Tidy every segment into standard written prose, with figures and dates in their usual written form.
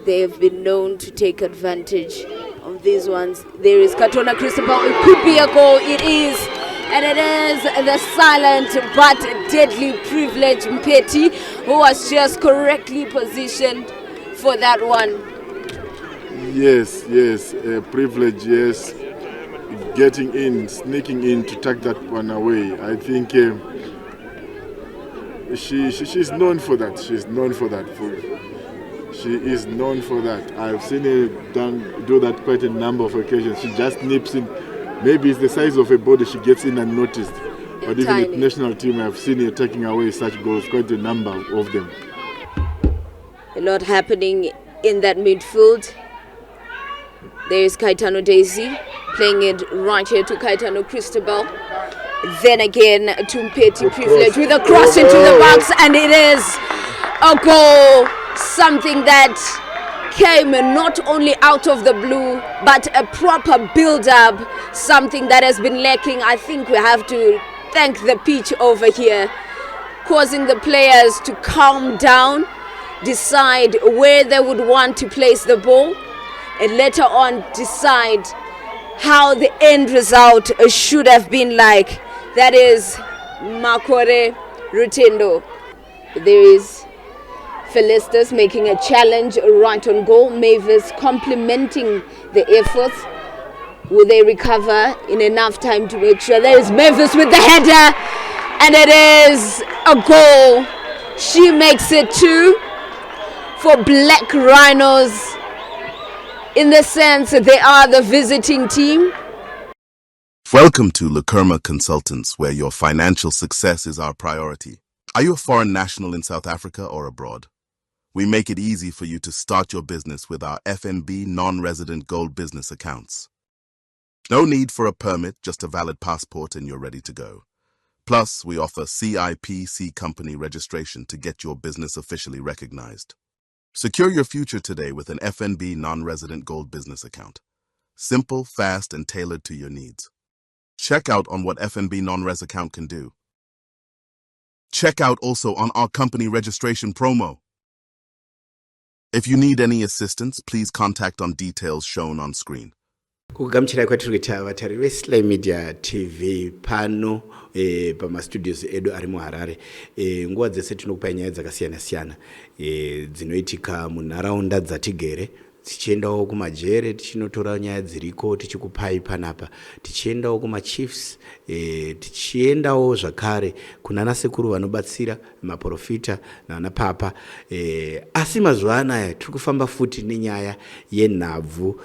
They have been known to take advantage of these ones. There is Katona Cristobal. It could be a goal. It is. And it is the silent but deadly privilege Mupeti, who was just correctly positioned for that one. Yes, privilege, yes. Getting in, sneaking in to tuck that one away. I think she's known for that. She's known for that. She is known for that. I've seen her do that quite a number of occasions. She just nips in. Maybe it's the size of her body, she gets in unnoticed. But even at the national team, I've seen her taking away such goals, quite a number of them. A lot happening in that midfield. There is Kaitano Daisy playing it right here to Kaitano Cristobal. Then again to Mupeti Privilege with a cross into the box, and it is a goal. Something that came not only out of the blue, but a proper build-up, something that has been lacking. I think we have to thank the pitch over here, causing the players to calm down, decide where they would want to place the ball, and later on decide how the end result should have been like. That is Makore Rutendo. There is Felicitas making a challenge right on goal. Mavis complimenting the efforts. Will they recover in enough time to make sure? There is Mavis with the header, and it is a goal. She makes it 2 for Black Rhinos, in the sense that they are the visiting team. Welcome to Lakurma Consultants, where your financial success is our priority. Are you a foreign national in South Africa or abroad? We make it easy for you to start your business with our FNB non-resident gold business accounts. No need for a permit, just a valid passport and you're ready to go. Plus, we offer CIPC company registration to get your business officially recognized. Secure your future today with an FNB non-resident gold business account. Simple, fast, and tailored to your needs. Check out on what FNB non-res account can do. Check out also on our company registration promo. If you need any assistance, please contact on details shown on screen. Kugamchira kwatiri vatari veSly Media TV pano pama studios edu ari muHarare. Nguva dzese tinokupai nyaya dzakasiyana-siyana dzinoitika munharaunda dzatigere, tichiendawo kumajere tichinotora nyaya dziriko tichikupai panapa, tichiendawo kumachiefs, tichiendawo zvakare kunana sekuru vanobatsira maprofita nana papa, asi mazuva anaya tiri kufamba futi nenyaya yenhabvu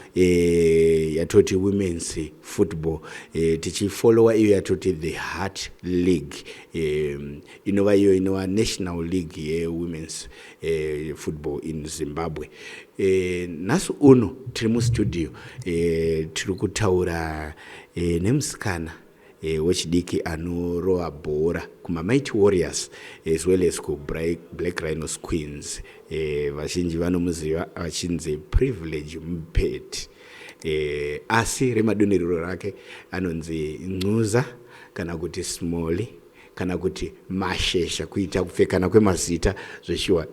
yatoti women's football, tichifollowa iyo yatoti the Heart League, inova iyo inova national league yewomen's football in Zimbabwe. Nasu uno tiri mustudio tiri kutaura nemusikana wechidiki anorowa bhora kuma Mighty Warriors as well as ku Black Rhinos Queens, vazhinji vanomuziva vachinzi Privilege Mupeti, asi remadonherero rake anonzi Ncuza kana kuti Small kana kuti Mashesha kuita kupfekana kwemazita zveshiwa.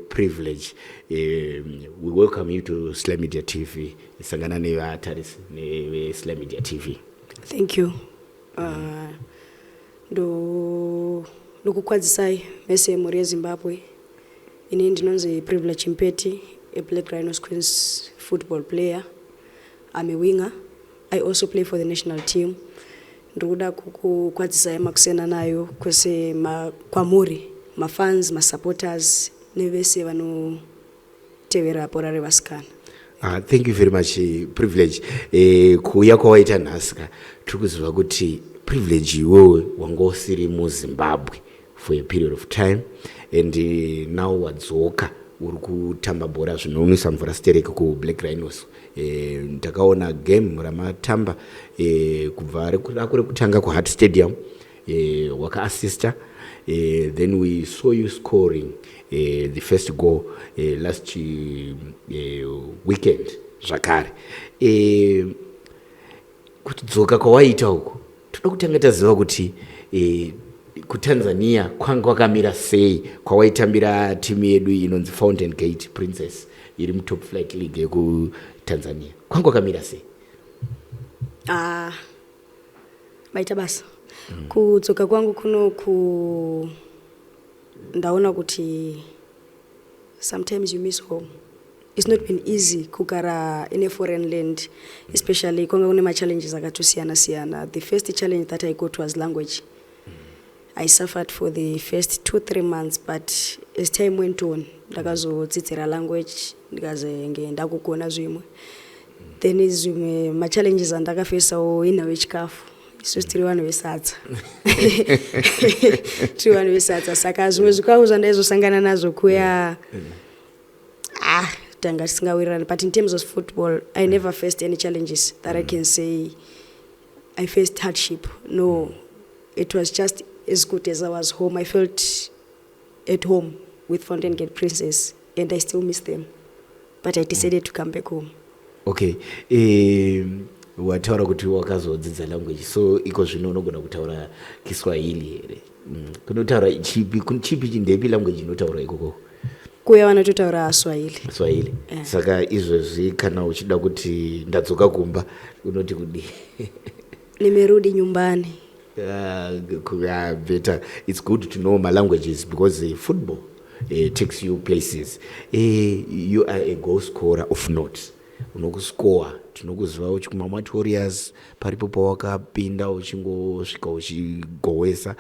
Privilege, we welcome you to Sly Media TV. Sangana nevatarisi neSly Media TV. Thank you. Ndokukwadzisai mese muri yeZimbabwe. Ini ndinonzi Privilege Mupeti, a Black Rhinos Queens football player. I'm a winger. I also play for the national team. Ndokuda kukwadzisai makusena nayo kwese kwamuri, mafans, supporters, nevese vanotevera bhora revasikana. Thank you very much, Privilege. Kuuya kwawaita nhasika tiri kuziva kuti Privilege iwewe wanga usiri muZimbabwe for a period of time, and now wadzoka uri kutamba bhora zvinomwisa mvura stereki ku Black Rhinos. Ndakaona game ramatamba kubva kuri kutanga ku Heart Stadium, waka-assista. Then we saw you scoring the first goal last weekend zvakare. Kutidzoka kwawaita uko toda kutanga taziva kuti kuTanzania kwanga kwakamira sei kwawaitambira timu yedu inonzi Fountain Gate Princess iri top flight league yekuTanzania kwanga kwakamira sei? Maita basa kudzoka kwangu kuno ndaona kuti sometimes you miss home. It's not been easy kugara in a foreign land, especially kwanga kune ma challenges akatosiyana siyana. The first challenge that I got was language. I suffered for the first 2-3 months, but as time went on ndakazodzidzira language ndikaze ndakugona zvimwe. Then izvimwe ma challenges andakafesawo ina wechikafu. So tiri vanhu vesadza. Tiri vanhu vesadza saka zvimwe zvikafu zvandaizosangana nazvo kuya tanga tisingawirani. But in terms of football, I never faced any challenges that I can say I faced hardship. No, it was just as good as I was home. I felt at home with Fountain Gate Princess, and I still miss them. But I decided to come back home. Okay. Wataura kuti wakazodzidza language, so iko zvino unogona kutaura Kiswahili here. Kunotaura chipi chindepi language inotaura ikoko? Kuya vanototaura Swahili. Saka izvozvi kana uchida kuti ndadzoka kumba unoti kudi? Nimerudi nyumbani. Better. It's good to know my languages because football takes you places. You are a goal scorer of note. Unokuscore. Tinokuziva uchikuma Warriors paripo pawakapinda uchingosvika uchigowesa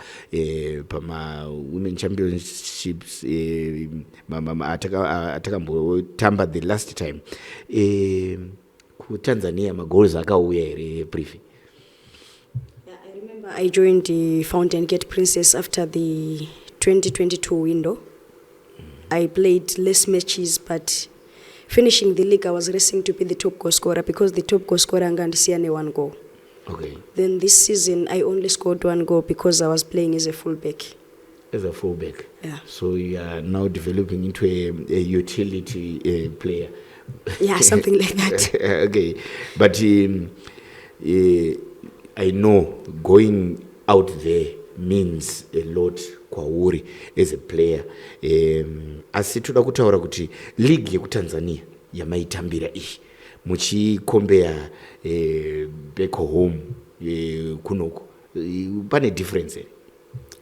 pama women championships atakambotamba the last time. KuTanzania magoals akauya here brief. I remember I joined the Fountain Gate Princess after the 2022 window. I played less matches, but finishing the league, I was racing to be the top goal scorer because the top goal scorer angandisiane 1 goal. Okay. Then this season, I only scored 1 goal because I was playing as a fullback. As a fullback? Yeah. So you are now developing into a utility player? Yeah, something like that. Okay. But I know going out there means a lot kwauri as a player. Asi toda kutaura kuti league yekuTanzania yamaitambira iyi muchikombea back home kunoko pane difference.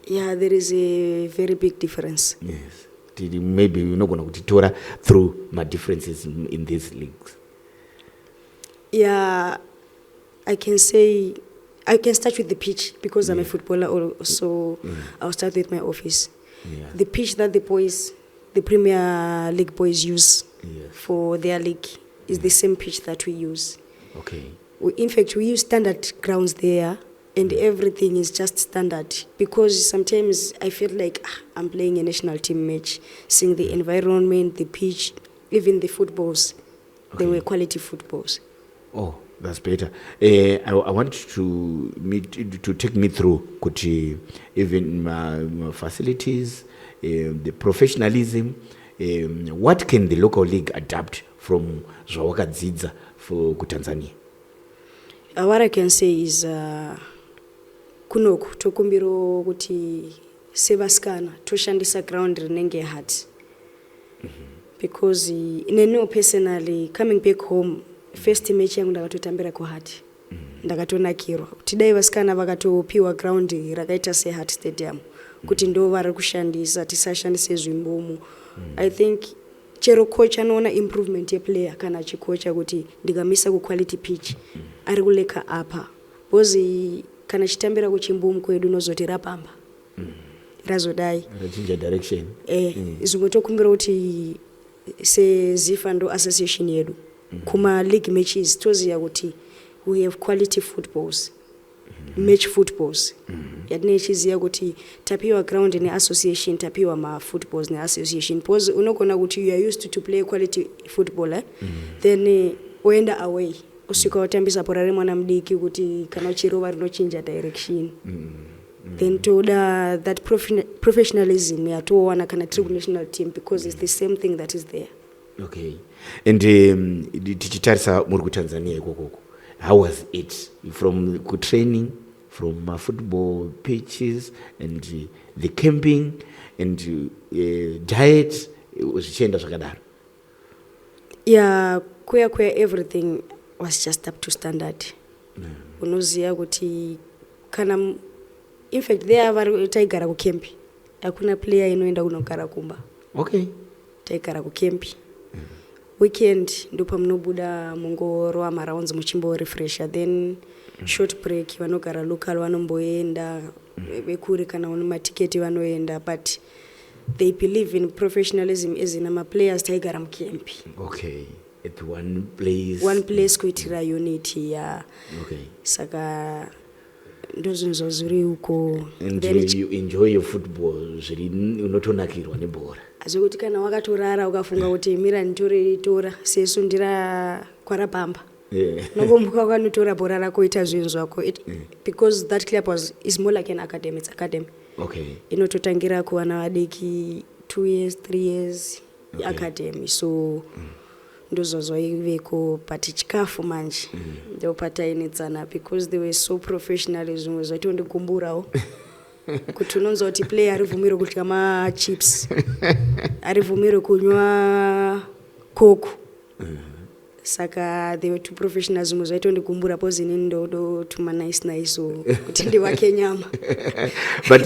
Yeah, there is a very big difference. Yes. Maybe you're not going to kutitora through my differences in these leagues. Yeah, I can say I can start with the pitch because I'm a footballer also. I'll start with my office. Yeah. The pitch that the Premier League boys use for their league is the same pitch that we use. Okay. In fact, we use standard grounds there, and everything is just standard because sometimes I feel like I'm playing a national team match, seeing the environment, the pitch, even the footballs. They were quality footballs. Oh, that's better. I want to take me through even my facilities, the professionalism. What can the local league adapt from zvawakadzidza for Tanzania? What I can say is kunoku tokumbiro kuti sevaskana toshandisa ground rinenge hard. Because ineno personally coming back home, first match yangu ndakatotambira kuHart. Ndakatonakirwa kuti dai vasikana vakatopiwa ground rakaita seHart Stadium kuti ndo vari kushandisa tisashandise zvimbomu. I think chero coach anoona improvement yeplayer kana chikocha kuti ndikamisa ku quality pitch ari kuleka apa bozi kana chitambira kuchimbomu kwedu nozoti rapamba razodai change direction. Izvo tokumbira kuti seZIFA ndo association yedu kuma league matches toziya kuti we have quality footballs, match footballs. Yadnechiziya kuti tapiwa ground ne association, tapiwa ma footballs ne association. Because unokona kuti you are used to play quality football, then oenda away usika utambisa porare mwana mdiki kuti kana chirova rinochinja direction. Then toda that professionalism yatowana kana tribu national team because it's the same thing that is there. Okay. And tichitarisa muri kuTanzania ikoko, how was it from training from football pitches and the camping and diet zvichienda zvakadaro? Yeah, kwea everything was just up to standard. Unoziya kuti kana in fact there taigara kukempi hakuna player inoenda kunogara kumba. Okay. Taigara kukempi. Weekend ndo pamunobuda mungorova marounds muchimbo refresher, then short break vanogara local vanomboenda vekure kana une matiketi vanoenda, but they believe in professionalism as in players taigara mukempi. Okay. At one place kuitira unity ya. Okay. Saka ndozvinhu zviri uko. And you enjoy your football, zviri unotonakirwa nebhora. Asi kuti kana wakatorara ukafunga kuti mira nditora sesu ndira kwarapamba. Nongombuka kwanotora bhora rako ita zvinhu zvako, because that club is more like an academy. It's academy. Okay. Inototangira kuwana vadiki 2 years 3 years academy, so ndozvazva iveko, but chikafu manje ndopatainidzana because they were so professional. Zvimwe zvaitondigumburawo kuti unonzwa kuti player arivhumire kudya machips, arivhumire kunywa coke. Saka they were too professional. Zvimwe zvaitondigumbura pose inini ndodo tuma nice so kuti ndiwake nyama. But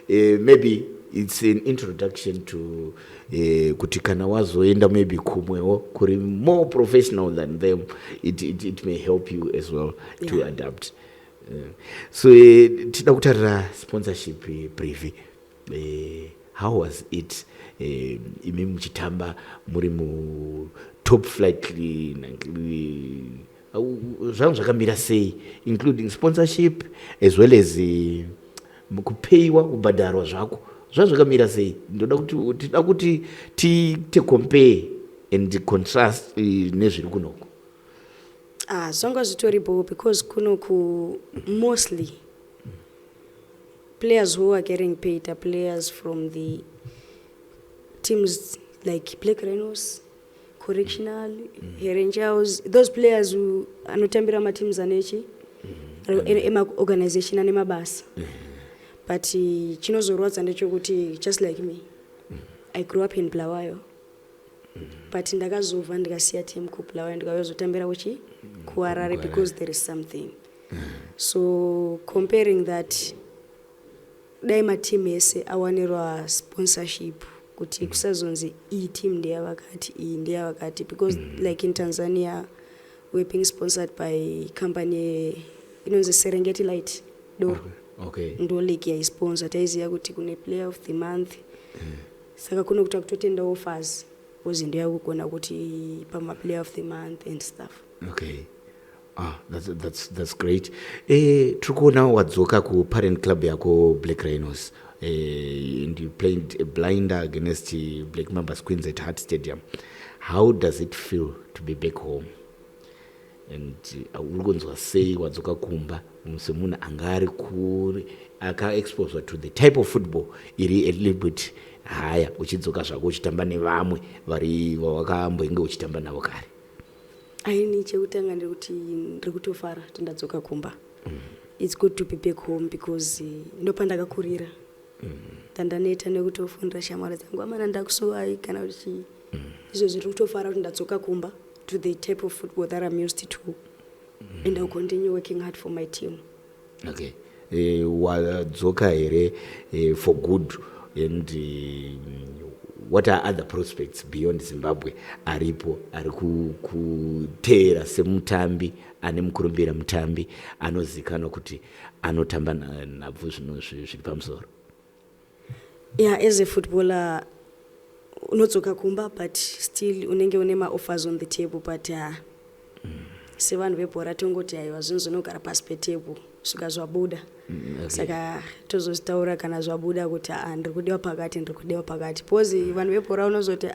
maybe it's an introduction to kuti kana wazoenda maybe kumwewo kuri more professional than them, it may help you as well to adapt. So tida kutarira sponsorship brief. How was it imi muchitamba muri mu top flight zvangu zvakamira sei, including sponsorship as well as kupeiwa kubhadharwa zvako zvakamira sei? Ndoda kuti ti compare and contrast nezviri kunoko. Zvanga zvitoripo because kunoku mostly players who are getting paid are players from the teams like Black Rhinos, Correctional, Herenjaus, those players who anotambira mateams anechi ema organization ane mabasa. But chinozorwadza ndechekuti just like me, I grew up in Bulawayo, but ndakazova ndikasiya team kuBulawayo ndikayozotambira kuHarare because there is something. So comparing that, dai mateam ese awanirwa sponsorship kuti kusazonzi iyi team ndeyavakati iyi ndeyavakati, because like in Tanzania we're being sponsored by company inonzi Serengeti Light Doro. Okay. Ndo league yaisponsor, taiziya kuti kune player of the month. Saka kuno kuti kutotenda offers uzi ndiya kugona kuti pama player of the month and stuff. Okay. That's great. Trikuona wadzoka ku parent club yako Black Rhinos, and you played a blinder against Black Mambas Queens at Hart Stadium. How does it feel to be back home? And uligonzwa sei wadzoka kumba musemuna angari kuri aka exposed to the type of football iri a little bit higher, uchidzoka zvako uchitamba nevamwe vari wakamboinge uchitamba navo kare? Aini cheutanga ndekuti ndikutofara tandadzoka kumba. It's good to be back home because ndopandakakurira. Tandaneta nekutofundira shamwari dzangu amana ndakusuwai kana kuti izvo zviri kutofara kuti ndadzoka kumba to the type of football that I'm used to, and I'll continue working hard for my team. Okay. Wadzoka here for good, and what are other prospects beyond Zimbabwe? Aripo ari kuteera semutambi ane mukurumbira mutambi anozikanwa kuti anotamba nabvo zvino zviri pamusoro. Yeah, as a footballer unodzoka kumba, but still unenge une ma-offers on the table, but sevanhu vebhora tongoti aiwa zvinhu zvinogara pasi petable svika zvabuda. Saka tozozitaura kana zvabuda kuti ndiri kudiwa pakati, pozi vanhu vebhora unozoti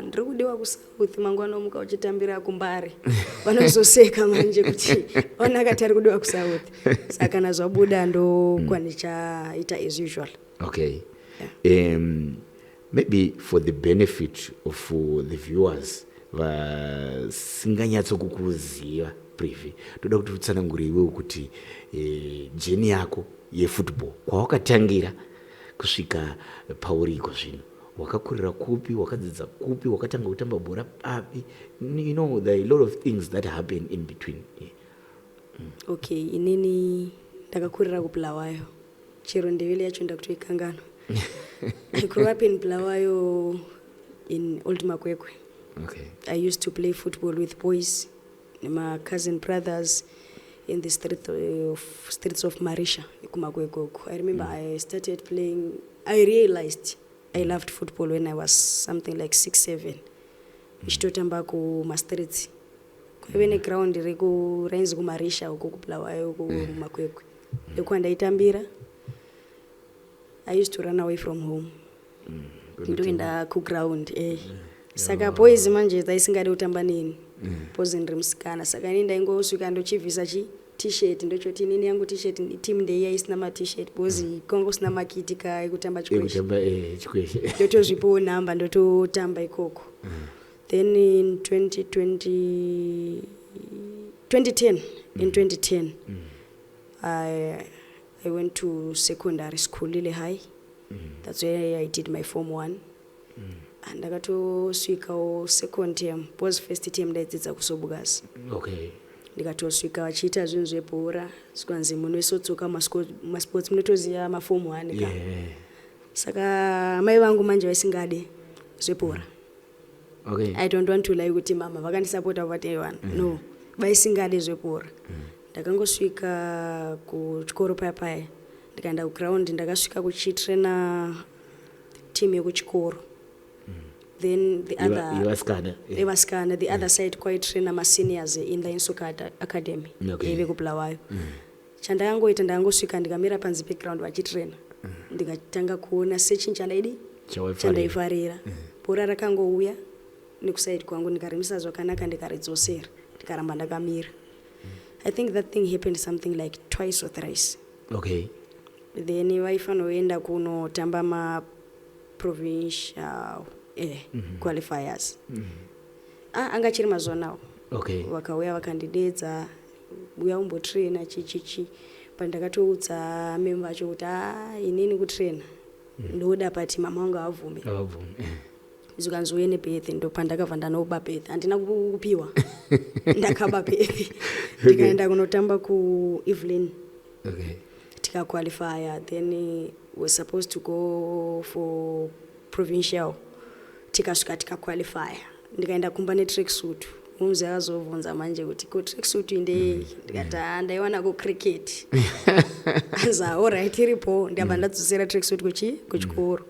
ndiri kudiwa kusouth, mangwana omuka uchitambira kuMbare vanozoseka manje kuti onakati ari kudiwa kusouth. Saka kana zvabuda ndokwandichaita as usual. Okay. Maybe for the benefit of the viewers, vasinganyatso kukuziva brief toda kuti utsanangure iwewe kuti jeni yako yefootball kwawakatangira kusvika pauriko zvino wakakurira kupi wakadzidza kupi wakatanga kutamba bhora api you know there are a lot of things that happen in between Okay, inini ndakakurira kuBulawayo chero ndevele yacho ndakutoikangano. I grew up in Bulawayo in Old Makwekwe. Okay. I used to play football with boys, my cousin brothers in the streets of Marisha, Kumakwekwe. I remember I started playing, I realized I loved football when I was something like 6-7. Ichitotamba kuma streets. Kwevene ground reku Rains kumarisha uko kuBulawayo kumakwekwe. Ndiko ndaitambira. I used to run away from home. Ndoenda ku ground Saka boys manje taisingade kutamba nini. Boys ndrimsikana saka nini ndaingosvika ndochivisa t-shirt ndochoti nini yangu t-shirt team ndei yaisina ma t-shirt boys kongo sina makiti kai kutamba chikweshe. Ndotozvipo namba ndototamba ikoko. Then in 2010, I went to secondary school, Lily High. That's where I did my Form 1. And I got to swika second term, was first term that it's a kusobugas. Okay. I got to swika wachita zunzwe pora, skwanzi munwesotoka ma sports mnotozia ma Form 1. Yeah. Saka mai vangu manje vaisingade zwepora. Okay. I don't want to lie kuti mama vakandisapota whatever. No, vaisingade zvepora. Ndakangosvika kuchikoro paya ndikaenda kuground ndakasvika kuchitraina team yekuchikoro. Then the other side quite trainer ma seniors in the soccer academy eve kuBulawayo. Chandakangoita ndakangosvika ndikamira panzi background vachitraina ndikatanga kuona sechinja ndaidi chandaifarira bhora rakangouya nekuside kwangu ndikarimisa zvakanaka ndikaridzosera ndikaramba ndakamira. I think that thing happened something like twice or thrice. Okay. Then vaifanoenda kunotamba ma provincial qualifiers. Anga chiri mazuva nawo. Okay. Vakauya vakandidedza uya umbotraina chichichi pandakatoudza member acho kuti inini kutraina ndoda pati mama wangu avume. Zikanzouye nebirthday ndo pandakabva ndanoba birthday handina kupiwa ndakaba birthday ndikaenda kunotamba ku Evelyn. Okay. Tika qualifier, then we're supposed to go for provincial. Tikasvika tika qualifier ndikaenda kumba netracksuit mumzi akazobvunza manje kuti ko tracksuit indei ndikati ndaiwana ku cricket. Aza alright iripo ndabva ndadzosera tracksuit kuchikoro.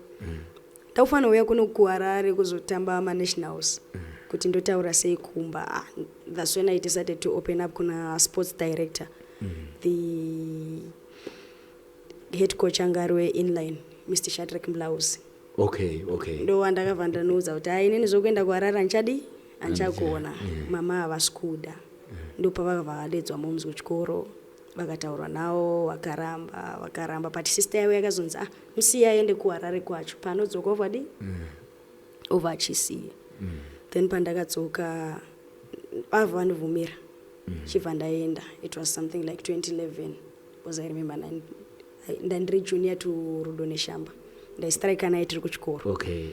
Taufana uya kuno kuHarare kuzotamba ma nationals kuti ndotaura sei kumba. That's when I decided to open up kuna sports director. The head coach angarwe inline Mr. Shadrack Mlauzi. Okay. Ndo andakabva ndanouza kuti inini zokuenda kuHarare anchadi anchagona mama havasikuda. Ndo pavakabva vadedzwa mumzi kuchikoro vakataurwa nawo vakaramba but sister yawo yakazonzi musiya aende kuHarare kwacho panodzoka ovadi over achisiya. Then pandakadzoka ava vanivhumira chibva ndaenda. It was something like 2011 because I remember ndandiri junior to Rudo Neshamba ndaistrika naye tiri kuchikoro. Okay.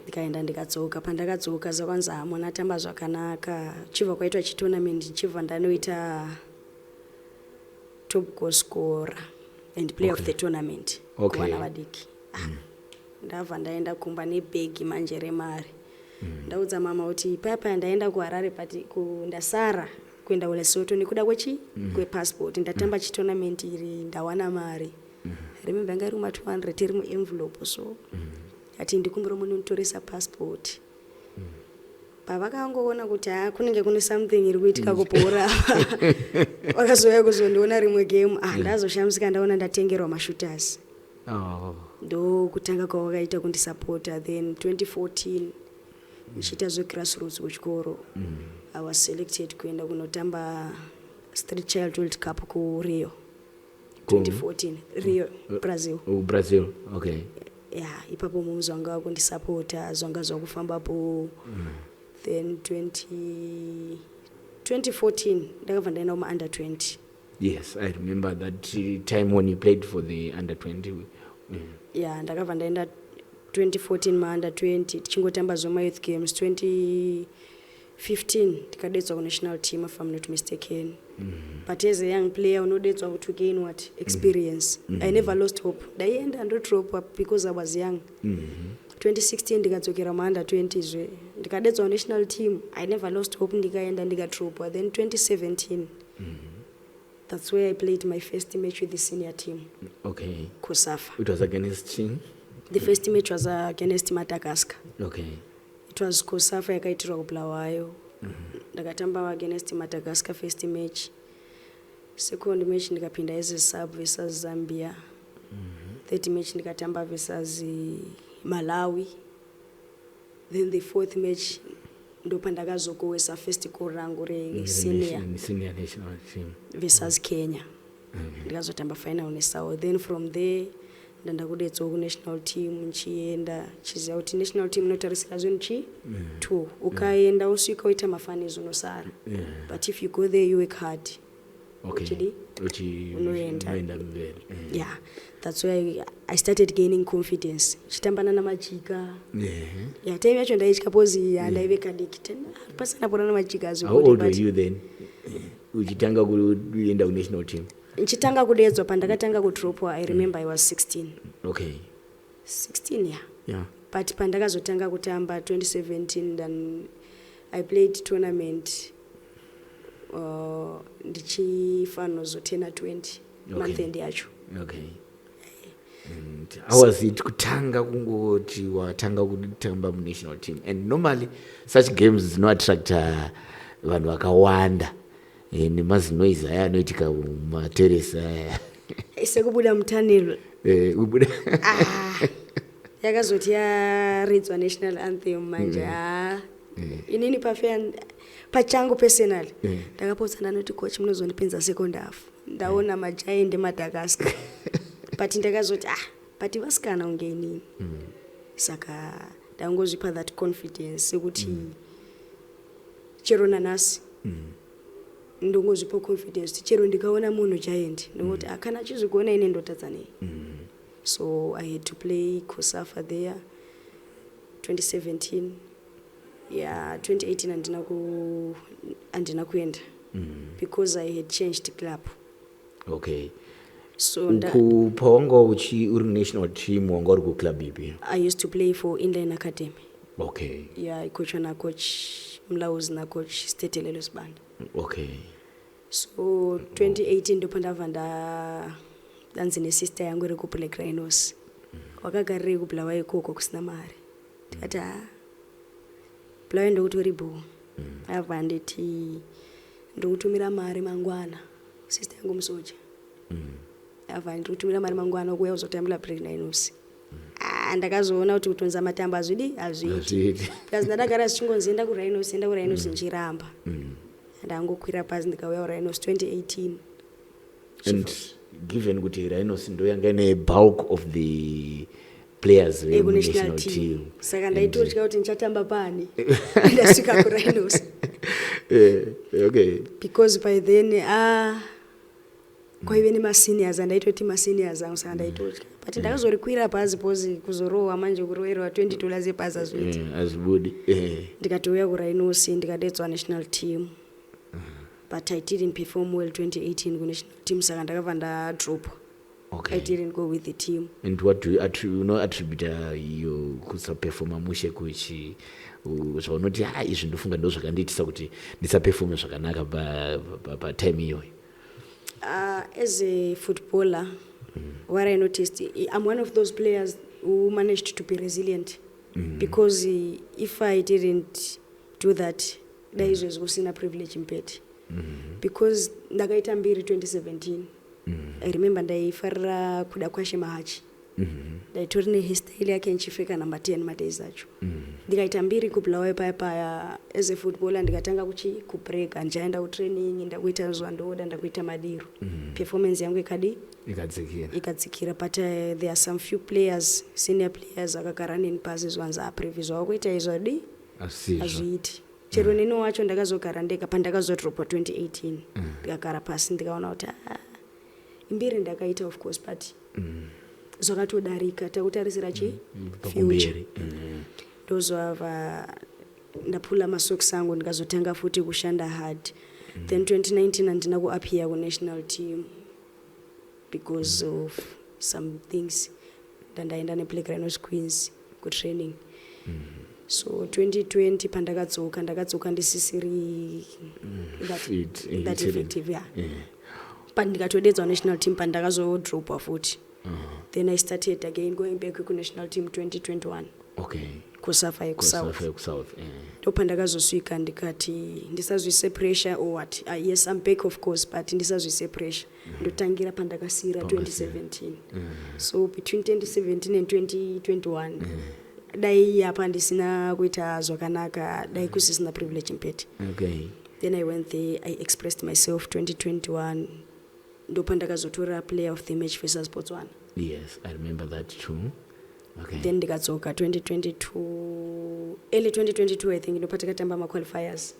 Ndikaenda ndikadzoka pandakadzoka zakwanzi mwana atamba zvakanaka chibva kwaitwa chitournament chibva ndanoita top goal scorer and player of the tournament kuvana vadiki. Ndabva ndaenda kumba nebhegi manje remari. Ndaudza mama kuti papa ndaenda kuHarare but ndasara kuenda kuLesotho nekuda kwepassport ndatamba chitournament iri ndawana mari. Remember anga iri 200 iri muenvelope so ati ndikumbira munhu unitoresa passport. Pavakangoona kuti kunenge kune something iri kuitika kubhora vakazoya kuzondiona rimwe game ndazoshamsika ndaona ndatengerwa mashooters. Ndo kutanga kwavakaita kundisapota. Then 2014 nichiita zvegrassroots kuchikoro. I was selected kuenda kunotamba Street Child World Cup ku Rio 2014 Rio Brazil. Okay. Yeah, ipapo mumzi wanga wakundisapota zvanga zvakufambapo then 2014 ndakabva ndaenda kuma-under 20. Yes, I remember that time when you played for the under 20. Yeah, ndakabva ndaenda 2014 ma-under 20 tichingotamba zoma youth games. 2015 tikadetswa ku-national team if I'm not mistaken. But as a young player unodetswa to gain what experience. I never lost hope. Ndaienda ndodrop up because I was young. 2016 ndikadzokera ma-under 20 zve ndikadetswa ku-national team. I never lost hope, ndikaenda ndikadropa. Then 2017 that's where I played my first match with the senior team. Okay. Kosafa. It was against Ching? The first match was against Madagascar. Okay. It was Kosafa yakaitirwa kubulawayo. Ndakatamba against Madagascar first match. Second match ndikapinda as a sub versus Zambia. Third match ndikatamba versus Malawi. Then the fourth match ndopa ndakazokowesa first goal rangu re-senior national team versus Kenya. Ndikazotamba final neSouth. Then from there ndandakudetswa ku-national team nchienda chiziva kuti national team inotarisira zvinhu 2 ukaenda usvika uita mafanizo unosara. But if you go there you work hard, unoenda. Yeah, that's why I started gaining confidence. Chitambana namajika. Yeah, time yacho ndaitya pozi ndaiveka diki tena pasana pona namajika azo. How old were you then? Uchitanga kuenda ku national team? Nchitanga kudedzwa pandakatanga kudropwa. I remember I was 16. Okay. 16, yeah. Yeah. But pandakazotanga kutamba 2017 then I played tournament ndichifano zotena 20 month end yacho. Okay. And how was it kutanga kungoti watanga kutamba mu national team? And normally such games no attract vanhu vakawanda. Nemazinoiza aya anoitika mumateresi aya sekubuda mutaniro ubuda yakazoti yaridzwa national anthem manje. Inini pachangu personal ndakapotsa noti coach munozondipinza second half ndaona magiant eMadagascar but ndakazoti but vasikana unge inini saka ndangozvipa that confidence sekuti chero nanasi ndongozvipa confidence chero ndikaona munhu giant ndongoti akana chizogona ine ndotadza nei. So I had to play Kosafa there 2017. Yeah, 2018 andina kuenda because I had changed club. Okay. So kupongo uchi uri national team wanga uri ku club ipi? I used to play for Inline Academy. Okay. Yeah, I coach na coach Mlauzi na coach Stetelelo Sibanda. Okay. So 2018 ndipo ndabva danzi nesister yangu iri ku Rhinos. Wakagarire ku Bulawayo ikoko kusina mari. Tikati Bulawayo ndokuti uri bho. Abva nditi ndokutumira mari mangwana. Sister yangu musoja. Abva ndokutumira mari mangwana ukuya uzotambira Rhinos. Ndakazoona kuti kutonza matamba azvidi. Kazi ndakagara zvichingonzienda ku Rhinos nchiramba. Ndangokwira pasi ndikauya ku Rhinos 2018. And given kuti Rhinos ndo yanga ine bulk of the players national team. Saka ndaitotya kuti nchatamba pani. Ndasvika ku Rhinos. Okay. Because by then kwaive nemaseniors andaitoti maseniors angu saka ndaitotya. But ndakazorikwira pasi pozi kuzorowa manje kurowerwa $20 epasi azviti. Azvudi. Ndikatouya ku Rhinos ndikadetswa national team. But I didn't perform well 2018 ku national team saka ndakabva ndadrop. Okay. I didn't go with the team. And what do you attribute your kusaperforma mushe kuchi zvaunoti izvi ndofunga ndo zvakandiitisa kuti ndisaperforme zvakanaka pa time iyoyo? As a footballer, what I noticed, I'm one of those players who managed to be resilient. Because if I didn't do that, there is kusina privilege Mupeti. Because ndakaita mbiri 2017. I remember ndaifarira kuda kwashe mahachi. Ndaitori nehairstyle yake nchifeka number 10 madays acho. Ndikaita mbiri kubulawayo paya as a footballer ndikatanga kubreka njaenda kutraining ndakuita zuwa ndoda ndakuita madiro. Performance yangu ikadzikira. But there are some few players, senior players akagara neni pasi zvanza previous wakuita izvadi azviiti. chero neno wacho ndakazogara ndega pandakazodropa 2018 ndikagara pasi ndikaona kuti imbiri ndakaita of course but zvakatodarika takutarisira future ndozova ndapula masocks angu ndikazotanga futi kushanda hard then 2019 andina kuappear kunational team because of some things ndandaenda neBlack Rhinos Queens kutraining so 2020 ndakadzoka ndisisiri that effective but ndikatodedzwa national team pandakazodropa futi then I started again going back to national team 2021 kusafa ekusouth ndopandakazosvika ndikati ndisazvise pressure or what yes I'm back of course but ndisazvise pressure ndotangira pandakasira 2017 so between 2017 and 2021 dai apa ndisina kuita zvakanaka dai kusisina privilege Mupeti then I went there I expressed myself 2021 ndopandakazotora player of the match versus Botswana. Yes, I remember that too. Then ndikadzoka 2022 early 2022 I think ndopatakatamba ma-qualifiers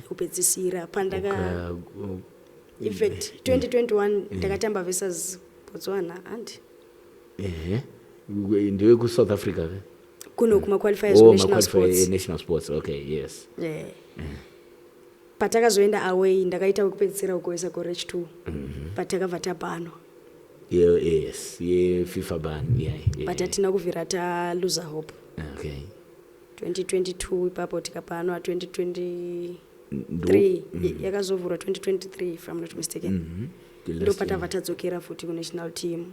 kupedzisira pandaka in fact 2021 ndakatamba versus Botswana and ndiwe ku South Africa kuno kuma-qualifiers national sports yes patakazoenda away ndakaita kupedzisira kugoisa correct 2 patakabva tapano yes FIFA ban but atina kuvhira taluza hope 2022 ipapo tikapanwa 2023 yakazovhurwa 2023 if I'm not mistaken ndopatavha tadzokera futi kunational team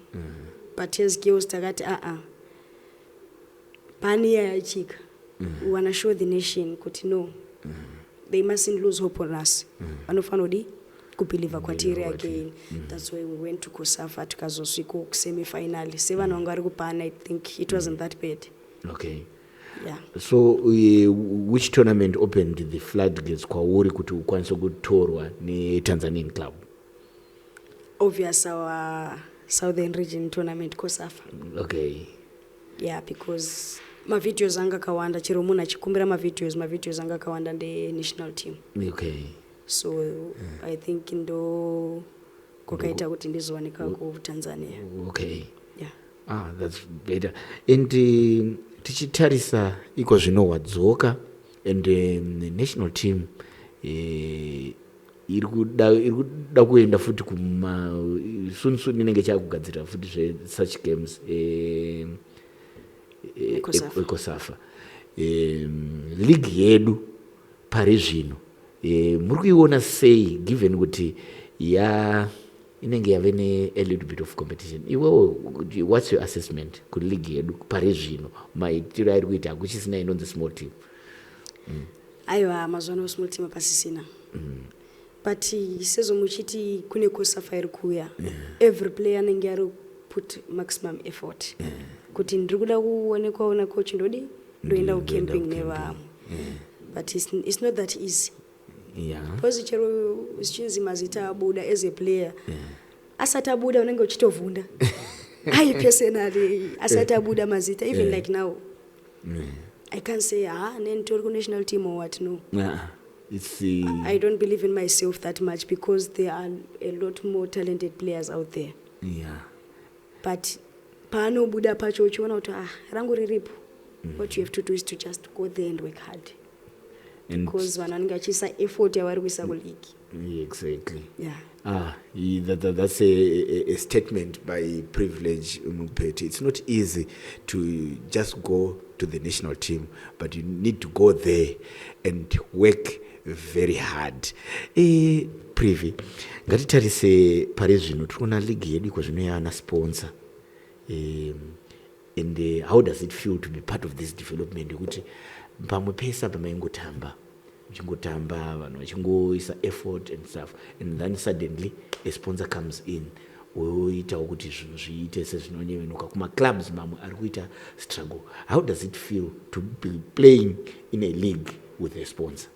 but as girls takati pani yayachika we wanna show the nation kuti no they mustn't lose hope on us vanofanira kudi kubhiliva kwatiri again that's why we went to kusafa tikazosvika kusemifinal sevanhu vanga vari kupana I think it wasn't that bad so which tournament opened the floodgates kwauri kuti ukwanise kutorwa neTanzanian club? Obvious our southern region tournament kusafa because mavideos anga akawanda chero munhu achikumbira mavideos anga akawanda ndenational team so I think ndo kwakaita kuti ndizowanika kuTanzania that's better and tichitarisa iko zvino wadzoka and the national team iri kuda kuenda futi soon inenge chakugadzira futi such games ekusafa league yedu pari zvino muri kuiona sei given kuti inenge yave a little bit of competition? What's your assessment ku league yedu pari zvino maitiro ari kuita hakuchisina inonzi small team? aiwa mazuva small team pasisina but sezo muchiti kune kusafa iri kuya every player anenge ari put maximum effort kuti ndiri kuda kuonekwawo na coach ndodi ndoenda kucamping nevamwe but it's not that easy because chero zichinzi mazita abuda as a player asati abuda unenge uchitovhunda I personally asati abuda mazita even like now I can't say nenditori kunational team or what no I don't believe in myself that much because there are a lot more talented players out there but paanobuda pacho uchiona kuti rangu riripo what you have to do is to just go there and work hard because vanhu vanenge vachiisa effort yavari kuisa kuleague exactly that's a statement by privilege Mupeti. It's not easy to just go to the national team but you need to go there and work very hard. Privi ngatitarise pari zvino tikuona league yedu iko zvino yana sponsor and how does it feel to be part of this development yekuti pamwe pesa pamaingotamba uchingotamba vanhu vachingoisa effort and stuff and then suddenly a sponsor comes in oitawo kuti zvinhu zviite sezvinonyevenuka kumaclubs mamwe ari kuita struggle. How does it feel to be playing in a league with a sponsor?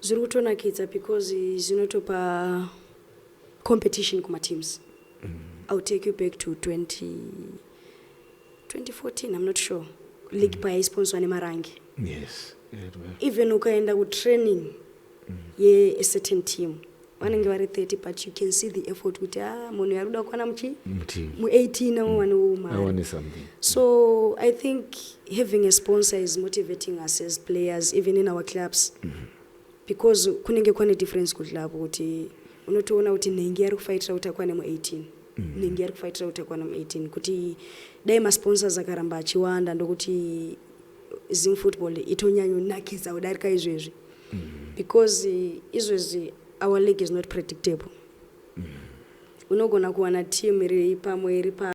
zviri kutonakidza because zvinotopa competition kuma-teams. I'll take you back to 2014, I'm not sure. League paya isponsorwa nemarangi Yes. Even ukaenda kutraining ye a certain team vanenge vari 30 but you can see the effort kuti munhu yaruda kwana mu-18 awane something. So I think having a sponsor is motivating us as players even in our clubs because kunenge kwane difference kuclub kuti unotoona kuti nhengi yari kufaitira kuti akwane mu-18 nhengi yari kufaitira kuti akwane mu-18 kuti dai masponsors akaramba achiwanda ndokuti Zim football itonyanyonakidza kudarika izvezvi because izvezvi our league is not predictable. Unogona kuwana team iri pamwe iri pa